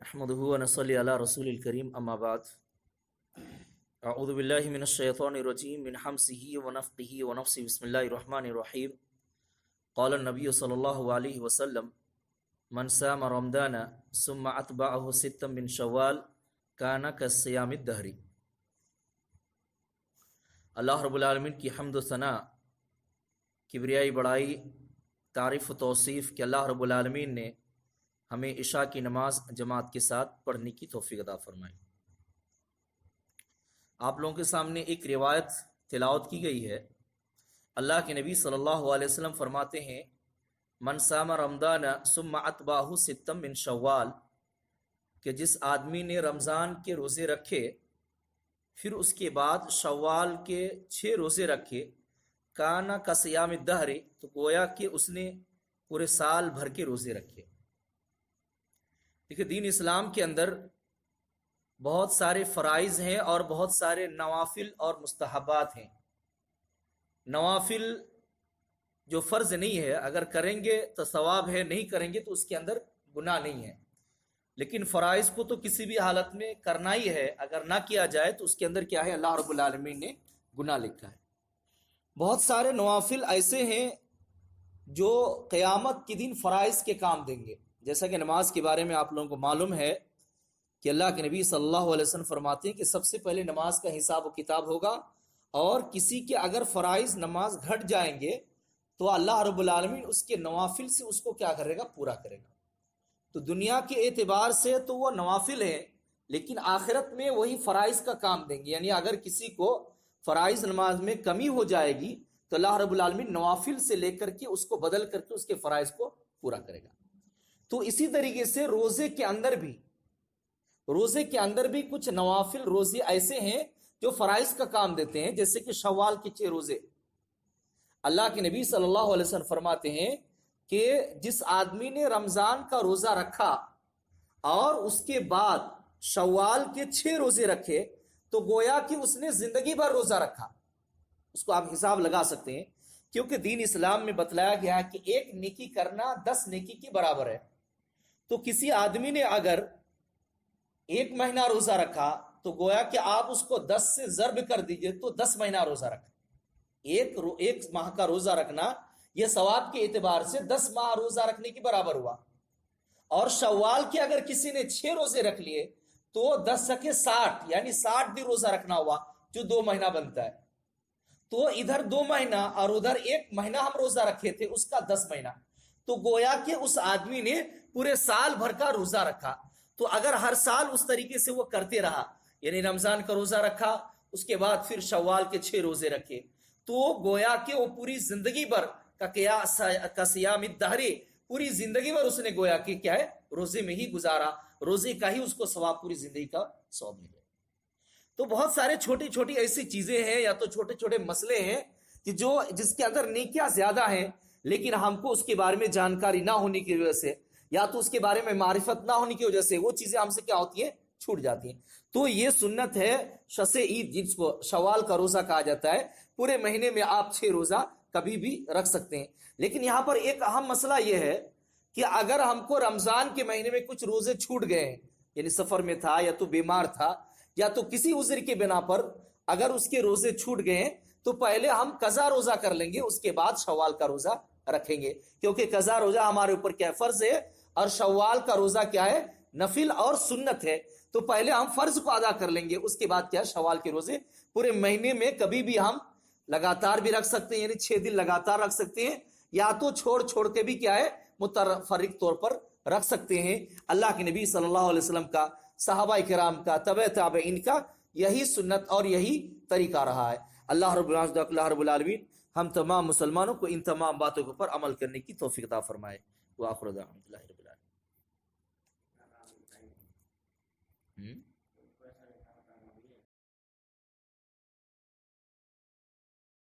احمدہ ونصلی علی رسول الکریم اما بعد اعوذ باللہ من الشیطان الرجیم من حمزہ ونفخہ ونفثہ بسم اللہ الرحمن الرحیم قال النبی صلی اللہ علیہ وسلم من صام رمضان ثم اتبعہ ستا من شوال کان کصیام الدہر۔ اللہ رب العالمین کی حمد و ثنا، کبریائی بڑائی، تعریف و توصیف کہ اللہ رب العالمین نے ہمیں عشاء کی نماز جماعت کے ساتھ پڑھنے کی توفیق عطا فرمائی۔ آپ لوگوں کے سامنے ایک روایت تلاوت کی گئی ہے۔ اللہ کے نبی صلی اللہ علیہ وسلم فرماتے ہیں من صام رمضان ثم اتبعہ ستا من شوال، کہ جس آدمی نے رمضان کے روزے رکھے پھر اس کے بعد شوال کے 6 روزے رکھے، کانا کصیام الدہر، تو گویا کہ اس نے پورے سال بھر کے روزے رکھے۔ دیکھیں، دین اسلام کے اندر بہت سارے فرائض ہیں اور بہت سارے نوافل اور مستحبات ہیں۔ نوافل جو فرض نہیں ہے، اگر کریں گے تو ثواب ہے، نہیں کریں گے تو اس کے اندر گناہ نہیں ہے، لیکن فرائض کو تو کسی بھی حالت میں کرنا ہی ہے، اگر نہ کیا جائے تو اس کے اندر کیا ہے، اللہ رب العالمین نے گناہ لکھا ہے۔ بہت سارے نوافل ایسے ہیں جو قیامت کے دن فرائض کے کام دیں گے، جیسا کہ نماز کے بارے میں آپ لوگوں کو معلوم ہے کہ اللہ کے نبی صلی اللہ علیہ وسلم فرماتے ہیں کہ سب سے پہلے نماز کا حساب و کتاب ہوگا، اور کسی کے اگر فرائض نماز گھٹ جائیں گے تو اللہ رب العالمین اس کے نوافل سے اس کو کیا کرے گا، پورا کرے گا۔ تو دنیا کے اعتبار سے تو وہ نوافل ہیں، لیکن آخرت میں وہی فرائض کا کام دیں گے۔ یعنی اگر کسی کو فرائض نماز میں کمی ہو جائے گی تو اللہ رب العالمین نوافل سے لے کر کے اس کو بدل کر کے اس کے فرائض کو پورا کرے گا۔ تو اسی طریقے سے روزے کے اندر بھی کچھ نوافل روزے ایسے ہیں جو فرائض کا کام دیتے ہیں، جیسے کہ شوال کے 6 روزے۔ اللہ کے نبی صلی اللہ علیہ وسلم فرماتے ہیں کہ جس آدمی نے رمضان کا روزہ رکھا اور اس کے بعد شوال کے 6 روزے رکھے تو گویا کہ اس نے زندگی بھر روزہ رکھا۔ اس کو آپ حساب لگا سکتے ہیں، کیونکہ دین اسلام میں بتلایا گیا ہے کہ ایک نیکی کرنا 10 نیکی کے برابر ہے۔ تو کسی آدمی نے اگر 1 مہینہ روزہ رکھا تو گویا کہ آپ اس کو 10 سے ضرب کر دیجئے تو 10 مہینہ روزہ رکھا۔ ایک ماہ کا روزہ رکھنا یہ ثواب کے اعتبار سے 10 ماہ روزہ رکھنے کے برابر ہوا۔ اور شوال کے اگر کسی نے 6 روزے رکھ لیے تو 10 سکے 60، یعنی 60 دن روزہ رکھنا ہوا، جو 2 مہینہ بنتا ہے۔ تو ادھر 2 مہینہ اور ادھر 1 مہینہ ہم روزہ رکھے تھے، اس کا 10 مہینہ، تو گویا کہ اس آدمی نے پورے سال بھر کا روزہ رکھا۔ تو اگر ہر سال اس طریقے سے وہ کرتے رہا، یعنی رمضان کا روزہ رکھا، اس کے بعد پھر شوال کے 6 روزے رکھے، تو گویا کہ وہ پوری زندگی بھر کا صیام الدہر، پوری زندگی بھر اس نے گویا کہ کیا ہے، روزے میں ہی گزارا، روزے کا ہی اس کو ثواب، پوری زندگی کا ثواب ملے۔ تو بہت سارے چھوٹی چھوٹی ایسی چیزیں ہیں یا تو چھوٹے چھوٹے مسئلے ہیں کہ جس کے اندر نیکیاں زیادہ ہیں، لیکن ہم کو اس کے بارے میں جانکاری نہ ہونے کی وجہ سے یا تو اس کے بارے میں معرفت نہ ہونے کی وجہ سے وہ چیزیں ہم سے کیا ہوتی ہیں، چھوٹ جاتی ہیں۔ تو یہ سنت ہے شب عید، جس کو شوال کا روزہ کہا جاتا ہے۔ پورے مہینے میں آپ 6 روزہ کبھی بھی رکھ سکتے ہیں، لیکن یہاں پر ایک اہم مسئلہ یہ ہے کہ اگر ہم کو رمضان کے مہینے میں کچھ روزے چھوٹ گئے ہیں، یعنی سفر میں تھا یا تو بیمار تھا یا تو کسی عذر کے بنا پر اگر اس کے روزے چھوٹ گئے ہیں تو پہلے ہم قضا روزہ کر لیں گے، اس کے بعد شوال کا روزہ رکھیں گے، کیونکہ قضا روزہ ہمارے اوپر کیا ہے، فرض ہے، اور شوال کا روزہ کیا ہے، نفل اور سنت ہے۔ تو پہلے ہم فرض کو ادا کر لیں گے، اس کے بعد کیا ہے، شوال کے روزے پورے مہینے میں کبھی بھی ہم لگاتار بھی رکھ سکتے ہیں، یعنی 6 دن لگاتار رکھ سکتے ہیں، یا تو چھوڑ کے بھی کیا ہے، متفرق طور پر رکھ سکتے ہیں۔ اللہ کے نبی صلی اللہ علیہ وسلم کا، صحابہ کرام کا، تبع تابعین کا یہی سنت اور یہی طریقہ رہا ہے۔ اللہ رب العالمین ہم تمام مسلمانوں کو ان تمام باتوں کے اوپر عمل کرنے کی توفیق عطا فرمائے۔ وآخر دعوانا الحمدللہ رب العالمین۔